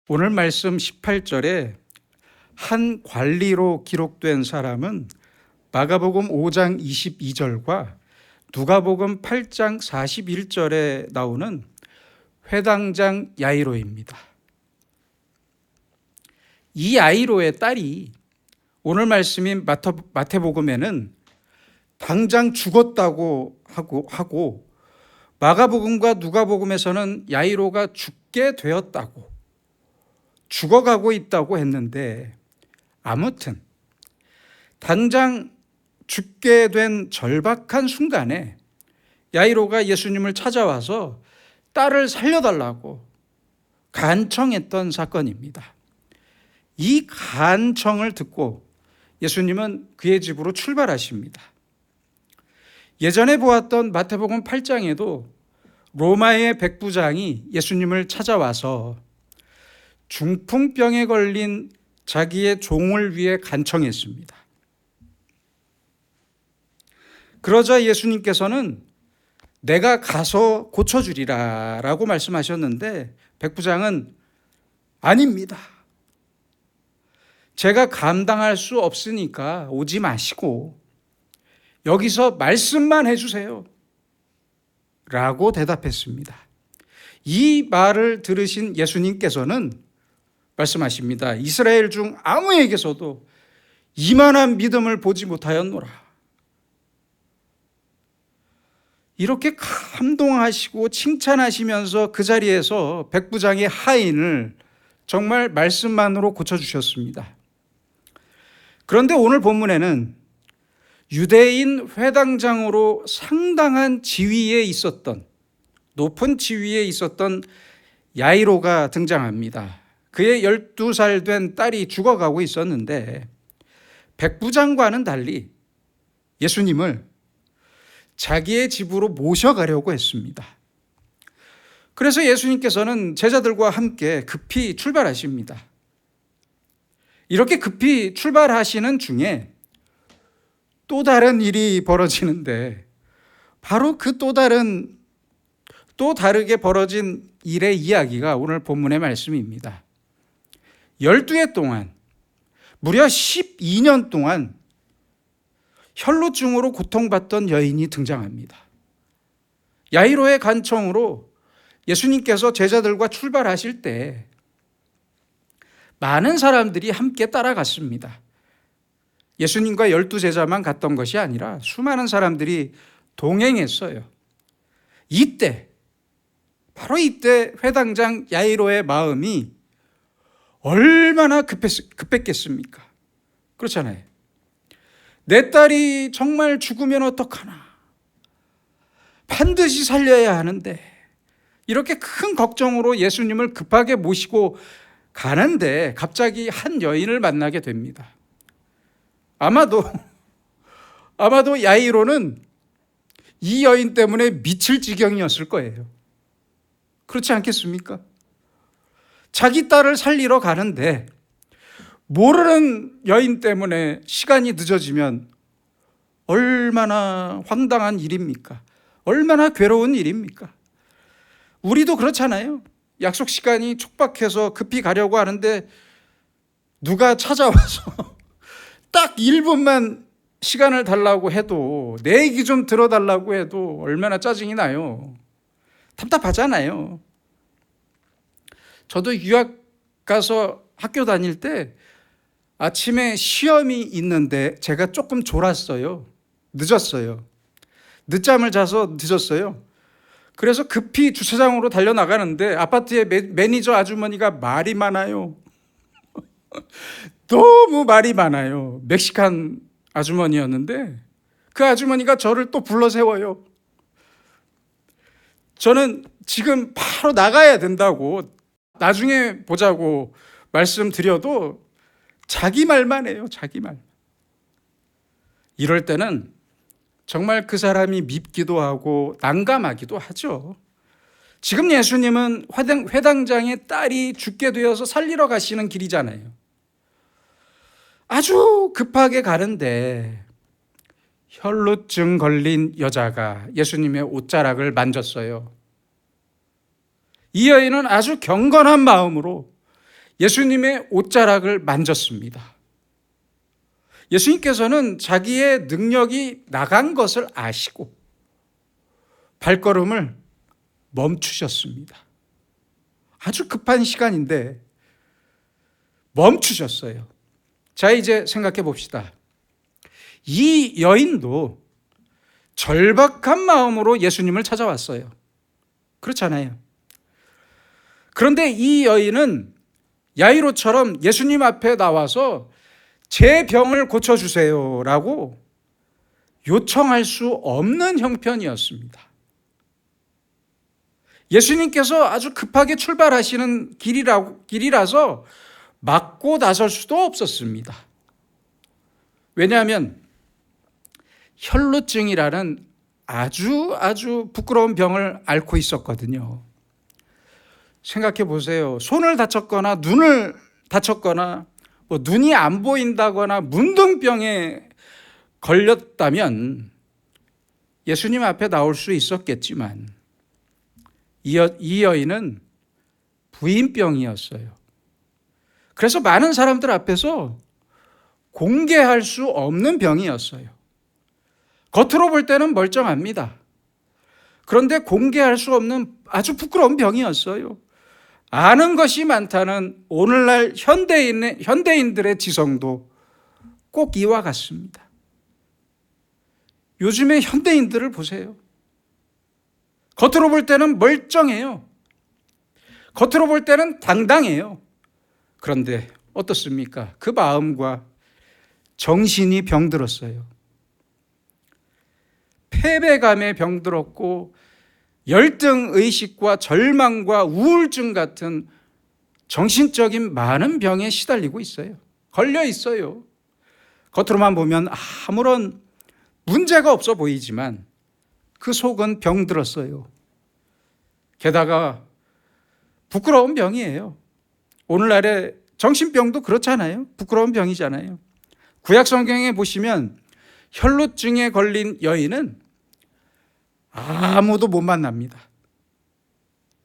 오늘 말씀 18절에 한 관리로 기록된 사람은 마가복음 5장 22절과 누가복음 8장 41절에 나오는 회당장 야이로입니다. 이 야이로의 딸이 오늘 말씀인 마태복음에는 당장 죽었다고 하고 마가복음과 누가복음에서는 야이로가 죽게 되었다고, 죽어가고 있다고 했는데, 아무튼 당장 죽게 된 절박한 순간에 야이로가 예수님을 찾아와서 딸을 살려달라고 간청했던 사건입니다. 이 간청을 듣고 예수님은 그의 집으로 출발하십니다. 예전에 보았던 마태복음 8장에도 로마의 백부장이 예수님을 찾아와서 중풍병에 걸린 자기의 종을 위해 간청했습니다. 그러자 예수님께서는 내가 가서 고쳐주리라 라고 말씀하셨는데, 백부장은 아닙니다. 제가 감당할 수 없으니까 오지 마시고 여기서 말씀만 해주세요 라고 대답했습니다. 이 말을 들으신 예수님께서는 말씀하십니다. 이스라엘 중 아무에게서도 이만한 믿음을 보지 못하였노라. 이렇게 감동하시고 칭찬하시면서 그 자리에서 백부장의 하인을 정말 말씀만으로 고쳐주셨습니다. 그런데 오늘 본문에는 유대인 회당장으로 상당한 지위에 있었던, 높은 지위에 있었던 야이로가 등장합니다. 그의 12살 된 딸이 죽어가고 있었는데, 백부장과는 달리 예수님을 자기의 집으로 모셔가려고 했습니다. 그래서 예수님께서는 제자들과 함께 급히 출발하십니다. 이렇게 급히 출발하시는 중에 또 다른 일이 벌어지는데, 바로 그 또 다르게 벌어진 일의 이야기가 오늘 본문의 말씀입니다. 12해 동안, 무려 12년 동안 혈루증으로 고통받던 여인이 등장합니다. 야이로의 간청으로 예수님께서 제자들과 출발하실 때 많은 사람들이 함께 따라갔습니다. 예수님과 12제자만 갔던 것이 아니라 수많은 사람들이 동행했어요. 바로 이때 회당장 야이로의 마음이 얼마나 급했겠습니까? 그렇잖아요. 내 딸이 정말 죽으면 어떡하나? 반드시 살려야 하는데, 이렇게 큰 걱정으로 예수님을 급하게 모시고 가는데 갑자기 한 여인을 만나게 됩니다. 아마도 야이로는 이 여인 때문에 미칠 지경이었을 거예요. 그렇지 않겠습니까? 자기 딸을 살리러 가는데 모르는 여인 때문에 시간이 늦어지면 얼마나 황당한 일입니까? 얼마나 괴로운 일입니까? 우리도 그렇잖아요. 약속 시간이 촉박해서 급히 가려고 하는데 누가 찾아와서 딱 1분만 시간을 달라고 해도, 내 얘기 좀 들어달라고 해도 얼마나 짜증이 나요. 답답하잖아요. 저도 유학 가서 학교 다닐 때 아침에 시험이 있는데 제가 조금 졸았어요. 늦었어요. 늦잠을 자서 늦었어요. 그래서 급히 주차장으로 달려나가는데 아파트의 매니저 아주머니가 말이 많아요. 너무 말이 많아요. 멕시칸 아주머니였는데 그 아주머니가 저를 또 불러 세워요. 저는 지금 바로 나가야 된다고, 나중에 보자고 말씀드려도 자기 말만 해요. 자기 말. 이럴 때는 정말 그 사람이 밉기도 하고 난감하기도 하죠. 지금 예수님은 회당장의 딸이 죽게 되어서 살리러 가시는 길이잖아요. 아주 급하게 가는데 혈루증 걸린 여자가 예수님의 옷자락을 만졌어요. 이 여인은 아주 경건한 마음으로 예수님의 옷자락을 만졌습니다. 예수님께서는 자기의 능력이 나간 것을 아시고 발걸음을 멈추셨습니다. 아주 급한 시간인데 멈추셨어요. 자, 이제 생각해 봅시다. 이 여인도 절박한 마음으로 예수님을 찾아왔어요. 그렇잖아요. 그런데 이 여인은 야이로처럼 예수님 앞에 나와서 제 병을 고쳐주세요 라고 요청할 수 없는 형편이었습니다. 예수님께서 아주 급하게 출발하시는 길이라서 막고 나설 수도 없었습니다. 왜냐하면 혈루증이라는 아주 부끄러운 병을 앓고 있었거든요. 생각해 보세요. 손을 다쳤거나 눈을 다쳤거나 눈이 안 보인다거나 문둥병에 걸렸다면 예수님 앞에 나올 수 있었겠지만 이 여인은 부인병이었어요. 그래서 많은 사람들 앞에서 공개할 수 없는 병이었어요. 겉으로 볼 때는 멀쩡합니다. 그런데 공개할 수 없는 아주 부끄러운 병이었어요. 아는 것이 많다는 오늘날 현대인들의 지성도 꼭 이와 같습니다. 요즘의 현대인들을 보세요. 겉으로 볼 때는 멀쩡해요. 겉으로 볼 때는 당당해요. 그런데 어떻습니까? 그 마음과 정신이 병들었어요. 패배감에 병들었고 열등의식과 절망과 우울증 같은 정신적인 많은 병에 시달리고 있어요. 걸려 있어요. 겉으로만 보면 아무런 문제가 없어 보이지만 그 속은 병들었어요. 게다가 부끄러운 병이에요. 오늘날의 정신병도 그렇잖아요. 부끄러운 병이잖아요. 구약 성경에 보시면 혈루증에 걸린 여인은 아무도 못 만납니다.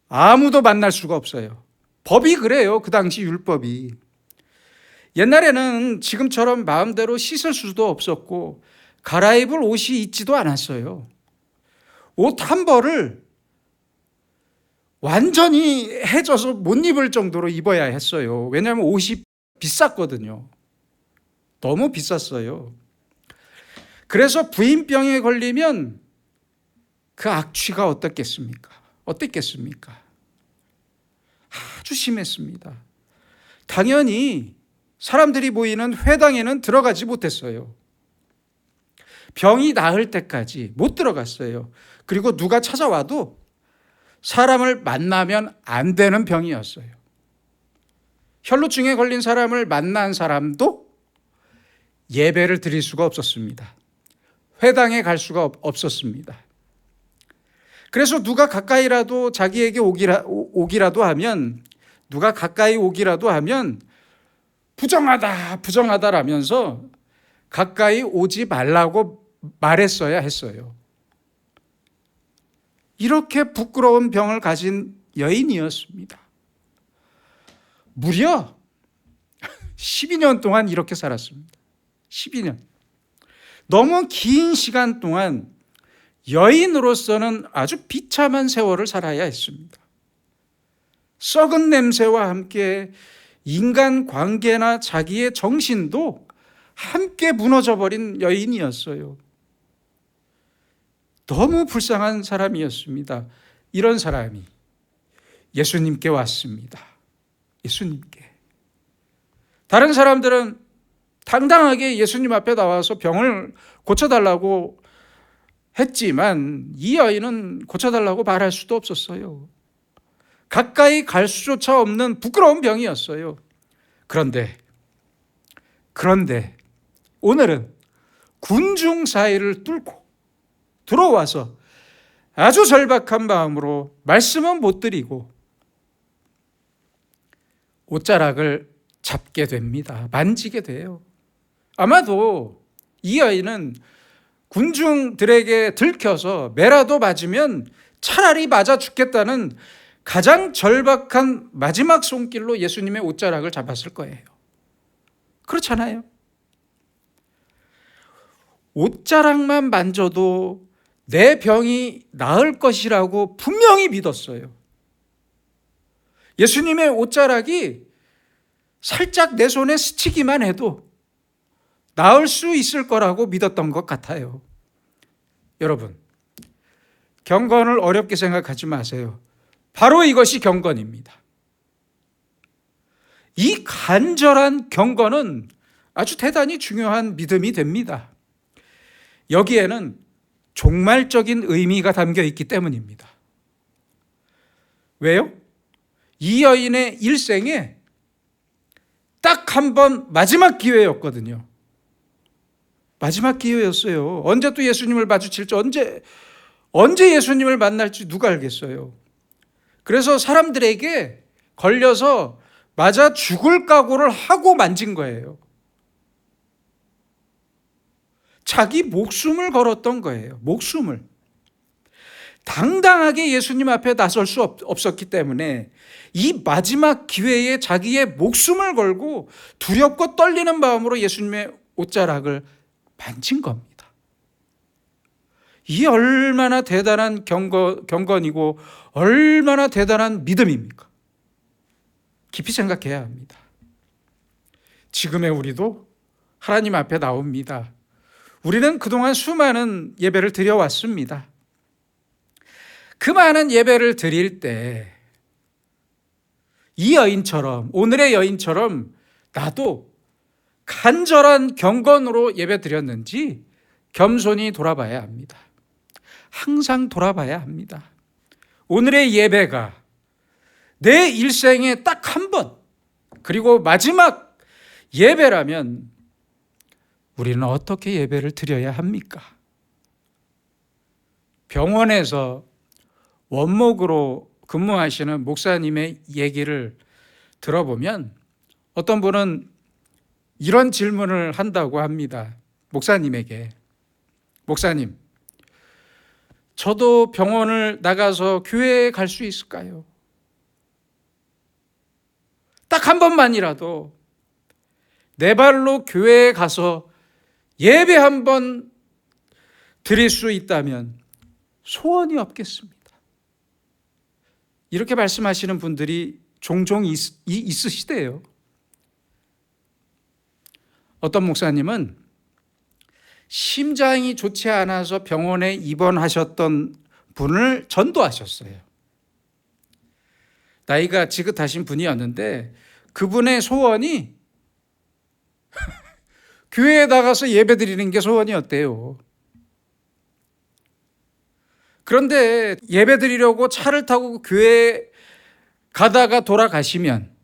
아무도 만날 수가 없어요. 법이 그래요. 그 당시 율법이. 옛날에는 지금처럼 마음대로 씻을 수도 없었고 갈아입을 옷이 있지도 않았어요. 옷 한 벌을 완전히 해져서 못 입을 정도로 입어야 했어요. 왜냐하면 옷이 비쌌거든요. 너무 비쌌어요. 그래서 부인병에 걸리면 그 악취가 어떻겠습니까? 아주 심했습니다. 당연히 사람들이 모이는 회당에는 들어가지 못했어요. 병이 나을 때까지 못 들어갔어요. 그리고 누가 찾아와도 사람을 만나면 안 되는 병이었어요. 혈루증에 걸린 사람을 만난 사람도 예배를 드릴 수가 없었습니다. 회당에 갈 수가 없었습니다. 그래서 누가 가까이라도 자기에게 오기라도 하면 누가 가까이 오기라도 하면 부정하다라면서 가까이 오지 말라고 말했어야 했어요. 이렇게 부끄러운 병을 가진 여인이었습니다. 무려 12년 동안 이렇게 살았습니다. 12년. 너무 긴 시간 동안 여인으로서는 아주 비참한 세월을 살아야 했습니다. 썩은 냄새와 함께 인간 관계나 자기의 정신도 함께 무너져버린 여인이었어요. 너무 불쌍한 사람이었습니다. 이런 사람이 예수님께 왔습니다. 예수님께. 다른 사람들은 당당하게 예수님 앞에 나와서 병을 고쳐달라고 했지만 이 여인은 고쳐달라고 말할 수도 없었어요. 가까이 갈 수조차 없는 부끄러운 병이었어요. 그런데 오늘은 군중 사이를 뚫고 들어와서 아주 절박한 마음으로 말씀은 못 드리고 옷자락을 잡게 됩니다. 만지게 돼요. 아마도 이 아이는 군중들에게 들켜서 매라도 맞으면 차라리 맞아 죽겠다는 가장 절박한 마지막 손길로 예수님의 옷자락을 잡았을 거예요. 그렇잖아요. 옷자락만 만져도 내 병이 나을 것이라고 분명히 믿었어요. 예수님의 옷자락이 살짝 내 손에 스치기만 해도 나을 수 있을 거라고 믿었던 것 같아요. 여러분, 경건을 어렵게 생각하지 마세요. 바로 이것이 경건입니다. 이 간절한 경건은 아주 대단히 중요한 믿음이 됩니다. 여기에는 종말적인 의미가 담겨 있기 때문입니다. 왜요? 이 여인의 일생에 딱 한 번 마지막 기회였거든요. 마지막 기회였어요. 언제 또 예수님을 마주칠지, 언제 예수님을 만날지 누가 알겠어요. 그래서 사람들에게 걸려서 맞아 죽을 각오를 하고 만진 거예요. 자기 목숨을 걸었던 거예요. 목숨을. 당당하게 예수님 앞에 나설 수 없었기 때문에 이 마지막 기회에 자기의 목숨을 걸고 두렵고 떨리는 마음으로 예수님의 옷자락을 만진 겁니다. 이게 얼마나 대단한 경건이고 얼마나 대단한 믿음입니까? 깊이 생각해야 합니다. 지금의 우리도 하나님 앞에 나옵니다. 우리는 그동안 수많은 예배를 드려왔습니다. 그 많은 예배를 드릴 때 이 여인처럼, 오늘의 여인처럼 나도 간절한 경건으로 예배 드렸는지 겸손히 돌아봐야 합니다. 항상 돌아봐야 합니다. 오늘의 예배가 내 일생에 딱 한 번, 그리고 마지막 예배라면 우리는 어떻게 예배를 드려야 합니까? 병원에서 원목으로 근무하시는 목사님의 얘기를 들어보면 어떤 분은 이런 질문을 한다고 합니다. 목사님에게. 목사님, 저도 병원을 나가서 교회에 갈 수 있을까요? 딱 한 번만이라도 내 발로 교회에 가서 예배 한 번 드릴 수 있다면 소원이 없겠습니다. 이렇게 말씀하시는 분들이 종종 있으시대요. 어떤 목사님은 심장이 좋지 않아서 병원에 입원하셨던 분을 전도하셨어요. 나이가 지긋하신 분이었는데 그분의 소원이 교회에 나가서 예배 드리는 게 소원이었대요. 그런데 예배 드리려고 차를 타고 교회에 가다가 돌아가시면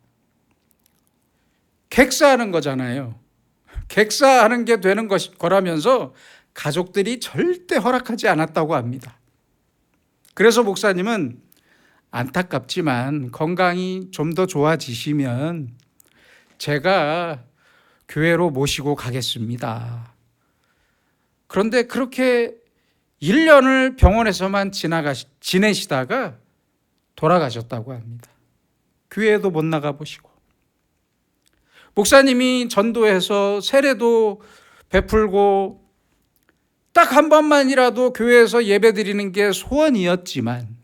객사하는 거잖아요. 객사하는 게 되는 거라면서 가족들이 절대 허락하지 않았다고 합니다. 그래서 목사님은 안타깝지만 건강이 좀 더 좋아지시면 제가 교회로 모시고 가겠습니다. 그런데 그렇게 1년을 병원에서만 지내시다가 돌아가셨다고 합니다. 교회에도 못 나가보시고. 목사님이 전도해서 세례도 베풀고 딱 한 번만이라도 교회에서 예배드리는 게 소원이었지만,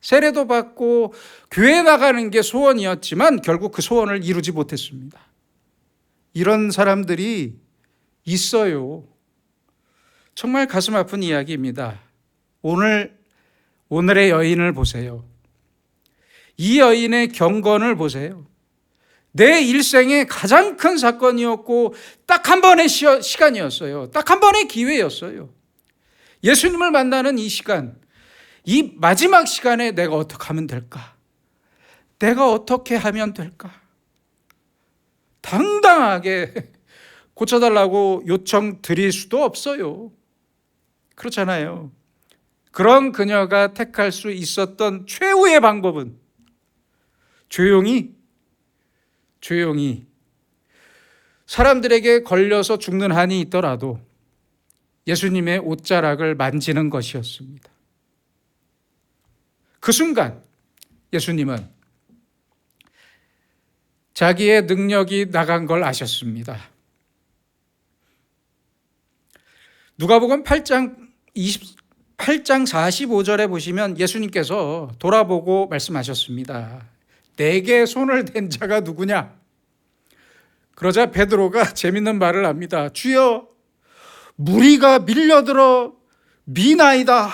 세례도 받고 교회에 나가는 게 소원이었지만 결국 그 소원을 이루지 못했습니다. 이런 사람들이 있어요. 정말 가슴 아픈 이야기입니다. 오늘의 여인을 보세요. 이 여인의 경건을 보세요. 내 일생의 가장 큰 사건이었고 딱 한 번의 시간이었어요. 딱 한 번의 기회였어요. 예수님을 만나는 이 시간, 이 마지막 시간에 내가 어떻게 하면 될까? 내가 어떻게 하면 될까? 당당하게 고쳐달라고 요청 드릴 수도 없어요. 그렇잖아요. 그런 그녀가 택할 수 있었던 최후의 방법은 조용히 사람들에게 걸려서 죽는 한이 있더라도 예수님의 옷자락을 만지는 것이었습니다. 그 순간 예수님은 자기의 능력이 나간 걸 아셨습니다. 누가복음 8장 45절에 보시면 예수님께서 돌아보고 말씀하셨습니다. 내게 손을 댄 자가 누구냐? 그러자 베드로가 재밌는 말을 합니다. 주여, 무리가 밀려들어 미나이다.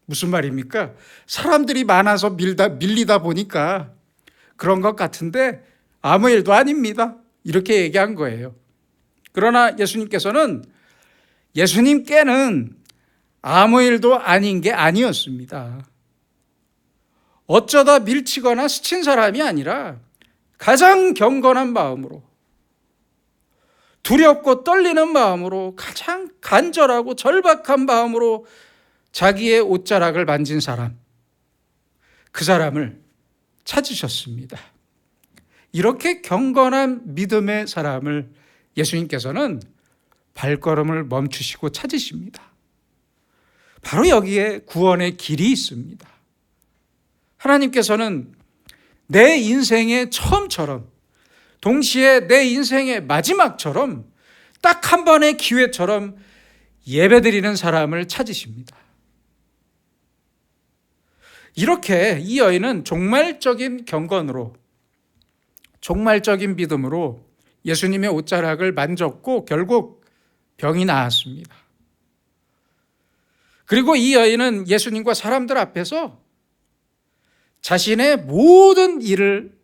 무슨 말입니까? 사람들이 많아서 밀리다 보니까 그런 것 같은데 아무 일도 아닙니다. 이렇게 얘기한 거예요. 그러나 예수님께는 아무 일도 아닌 게 아니었습니다. 어쩌다 밀치거나 스친 사람이 아니라 가장 경건한 마음으로, 두렵고 떨리는 마음으로, 가장 간절하고 절박한 마음으로 자기의 옷자락을 만진 사람, 그 사람을 찾으셨습니다. 이렇게 경건한 믿음의 사람을 예수님께서는 발걸음을 멈추시고 찾으십니다. 바로 여기에 구원의 길이 있습니다. 하나님께서는 내 인생의 처음처럼, 동시에 내 인생의 마지막처럼, 딱 한 번의 기회처럼 예배드리는 사람을 찾으십니다. 이렇게 이 여인은 종말적인 경건으로, 종말적인 믿음으로 예수님의 옷자락을 만졌고 결국 병이 나았습니다. 그리고 이 여인은 예수님과 사람들 앞에서 자신의 모든 일을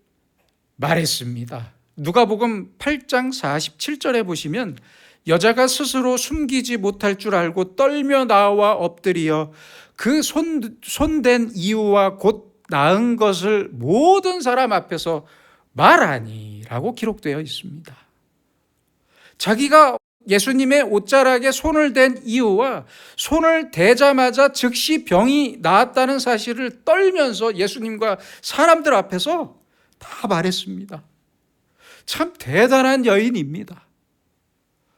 말했습니다. 누가복음 8장 47절에 보시면 여자가 스스로 숨기지 못할 줄 알고 떨며 나와 엎드리어 그 손댄 이유와 곧 나은 것을 모든 사람 앞에서 말하니라고 기록되어 있습니다. 자기가 예수님의 옷자락에 손을 댄 이유와 손을 대자마자 즉시 병이 나았다는 사실을 떨면서 예수님과 사람들 앞에서 다 말했습니다. 참 대단한 여인입니다.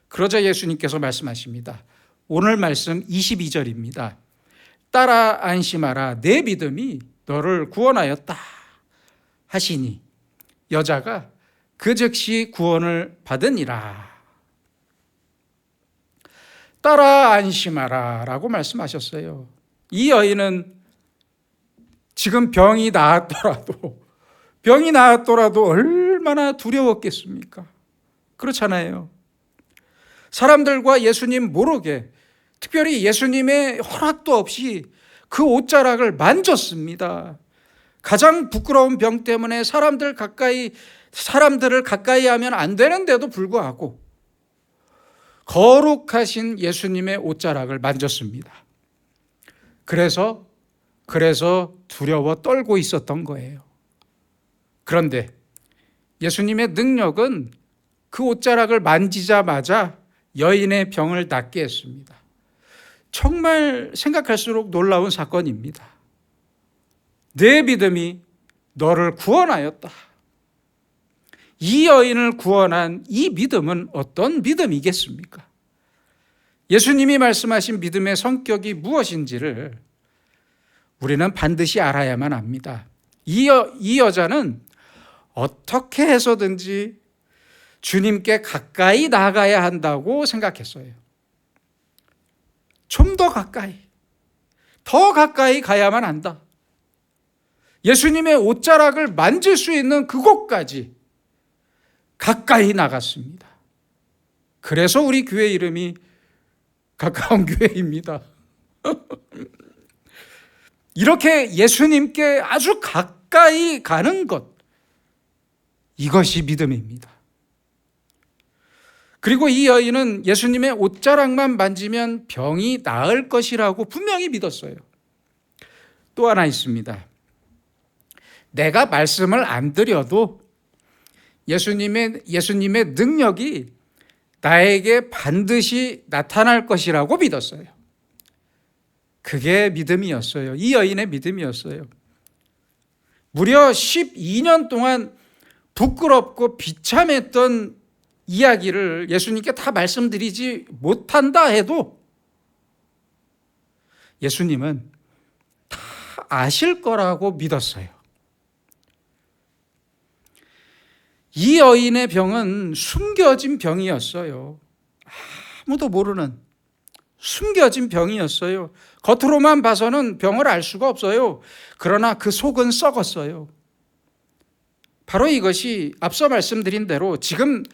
그러자 예수님께서 말씀하십니다. 오늘 말씀 22절입니다. 따라 안심하라, 내 믿음이 너를 구원하였다 하시니 여자가 그 즉시 구원을 받으니라. 따라 안심하라 라고 말씀하셨어요. 이 여인은 지금 병이 나았더라도 얼마나 두려웠겠습니까? 그렇잖아요. 사람들과 예수님 모르게, 특별히 예수님의 허락도 없이 그 옷자락을 만졌습니다. 가장 부끄러운 병 때문에 사람들을 가까이 하면 안 되는데도 불구하고 거룩하신 예수님의 옷자락을 만졌습니다. 그래서 두려워 떨고 있었던 거예요. 그런데 예수님의 능력은 그 옷자락을 만지자마자 여인의 병을 낫게 했습니다. 정말 생각할수록 놀라운 사건입니다. 내 믿음이 너를 구원하였다. 이 여인을 구원한 이 믿음은 어떤 믿음이겠습니까? 예수님이 말씀하신 믿음의 성격이 무엇인지를 우리는 반드시 알아야만 합니다. 이 여자는 어떻게 해서든지 주님께 가까이 나가야 한다고 생각했어요. 좀 더 가까이 가야만 한다. 예수님의 옷자락을 만질 수 있는 그곳까지 가까이 나갔습니다. 그래서 우리 교회 이름이 가까운 교회입니다. 이렇게 예수님께 아주 가까이 가는 것, 이것이 믿음입니다. 그리고 이 여인은 예수님의 옷자락만 만지면 병이 나을 것이라고 분명히 믿었어요. 또 하나 있습니다. 내가 말씀을 안 드려도 예수님의 능력이 나에게 반드시 나타날 것이라고 믿었어요. 그게 믿음이었어요. 이 여인의 믿음이었어요. 무려 12년 동안 부끄럽고 비참했던 이야기를 예수님께 다 말씀드리지 못한다 해도 예수님은 다 아실 거라고 믿었어요. 이 여인의 병은 숨겨진 병이었어요. 아무도 모르는 숨겨진 병이었어요. 겉으로만 봐서는 병을 알 수가 없어요. 그러나 그 속은 썩었어요. 바로 이것이 앞서 말씀드린 대로 지금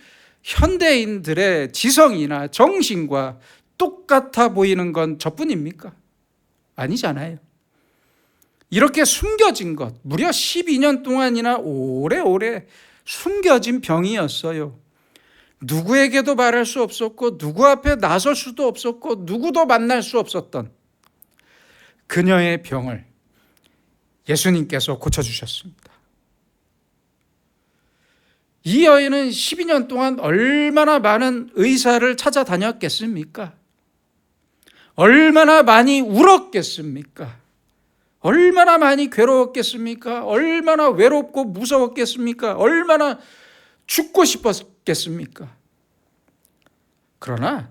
현대인들의 지성이나 정신과 똑같아 보이는 건 저뿐입니까? 아니잖아요. 이렇게 숨겨진 것, 무려 12년 동안이나 오래오래 숨겨진 병이었어요. 누구에게도 말할 수 없었고 누구 앞에 나설 수도 없었고 누구도 만날 수 없었던 그녀의 병을 예수님께서 고쳐주셨습니다. 이 여인은 12년 동안 얼마나 많은 의사를 찾아다녔겠습니까? 얼마나 많이 울었겠습니까? 얼마나 많이 괴로웠겠습니까? 얼마나 외롭고 무서웠겠습니까? 얼마나 죽고 싶었겠습니까? 그러나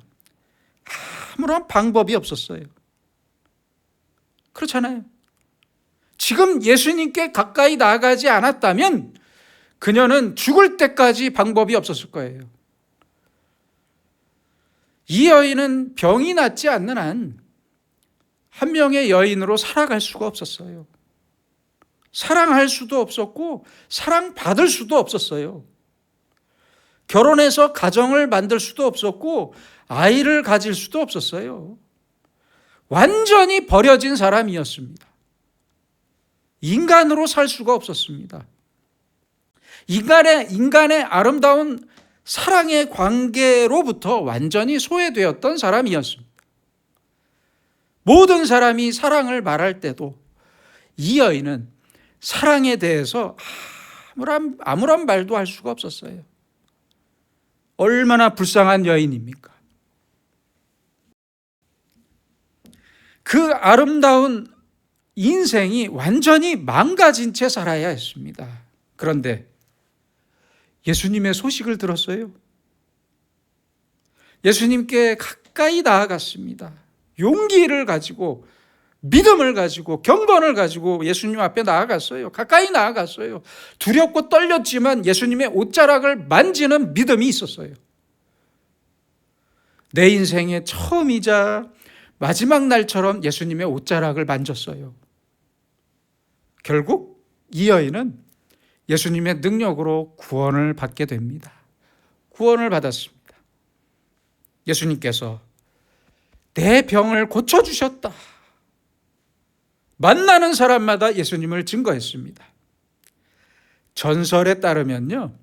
아무런 방법이 없었어요. 그렇잖아요. 지금 예수님께 가까이 나아가지 않았다면 그녀는 죽을 때까지 방법이 없었을 거예요. 이 여인은 병이 낫지 않는 한 한 명의 여인으로 살아갈 수가 없었어요. 사랑할 수도 없었고 사랑받을 수도 없었어요. 결혼해서 가정을 만들 수도 없었고 아이를 가질 수도 없었어요. 완전히 버려진 사람이었습니다. 인간으로 살 수가 없었습니다. 인간의 아름다운 사랑의 관계로부터 완전히 소외되었던 사람이었습니다. 모든 사람이 사랑을 말할 때도 이 여인은 사랑에 대해서 아무런 말도 할 수가 없었어요. 얼마나 불쌍한 여인입니까? 그 아름다운 인생이 완전히 망가진 채 살아야 했습니다. 그런데 예수님의 소식을 들었어요. 예수님께 가까이 나아갔습니다. 용기를 가지고 믿음을 가지고 경건을 가지고 예수님 앞에 나아갔어요. 가까이 나아갔어요. 두렵고 떨렸지만 예수님의 옷자락을 만지는 믿음이 있었어요. 내 인생의 처음이자 마지막 날처럼 예수님의 옷자락을 만졌어요. 결국 이 여인은 예수님의 능력으로 구원을 받게 됩니다. 구원을 받았습니다. 예수님께서 내 병을 고쳐주셨다. 만나는 사람마다 예수님을 증거했습니다. 전설에 따르면요,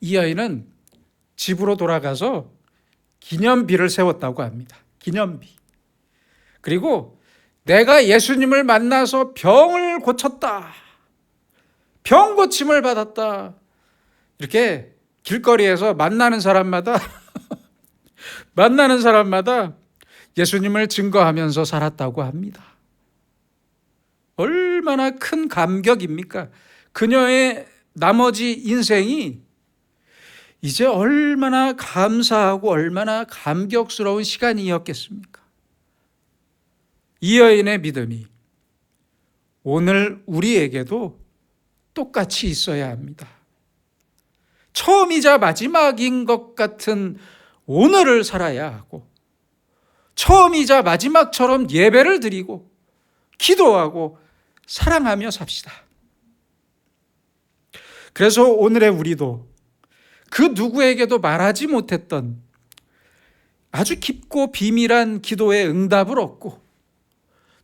이 여인은 집으로 돌아가서 기념비를 세웠다고 합니다. 기념비. 그리고 내가 예수님을 만나서 병을 고쳤다. 병 고침을 받았다. 이렇게 길거리에서 만나는 사람마다 예수님을 증거하면서 살았다고 합니다. 얼마나 큰 감격입니까? 그녀의 나머지 인생이 이제 얼마나 감사하고 얼마나 감격스러운 시간이었겠습니까? 이 여인의 믿음이 오늘 우리에게도 똑같이 있어야 합니다. 처음이자 마지막인 것 같은 오늘을 살아야 하고, 처음이자 마지막처럼 예배를 드리고 기도하고 사랑하며 삽시다. 그래서 오늘의 우리도 그 누구에게도 말하지 못했던 아주 깊고 비밀한 기도의 응답을 얻고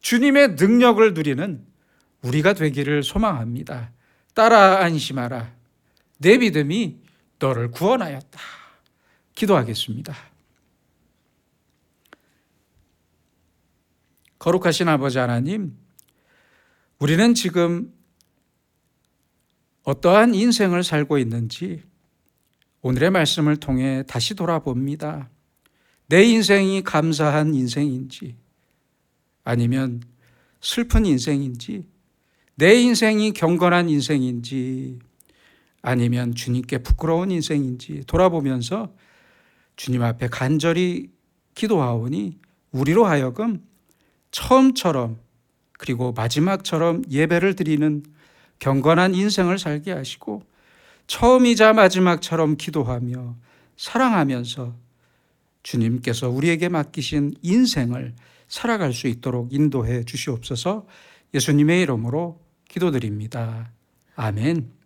주님의 능력을 누리는 우리가 되기를 소망합니다. 따라 안심하라. 내 믿음이 너를 구원하였다. 기도하겠습니다. 거룩하신 아버지 하나님, 우리는 지금 어떠한 인생을 살고 있는지 오늘의 말씀을 통해 다시 돌아봅니다. 내 인생이 감사한 인생인지, 아니면 슬픈 인생인지, 내 인생이 경건한 인생인지, 아니면 주님께 부끄러운 인생인지 돌아보면서 주님 앞에 간절히 기도하오니 우리로 하여금 처음처럼 그리고 마지막처럼 예배를 드리는 경건한 인생을 살게 하시고 처음이자 마지막처럼 기도하며 사랑하면서 주님께서 우리에게 맡기신 인생을 살아갈 수 있도록 인도해 주시옵소서. 예수님의 이름으로 기도드립니다. 아멘.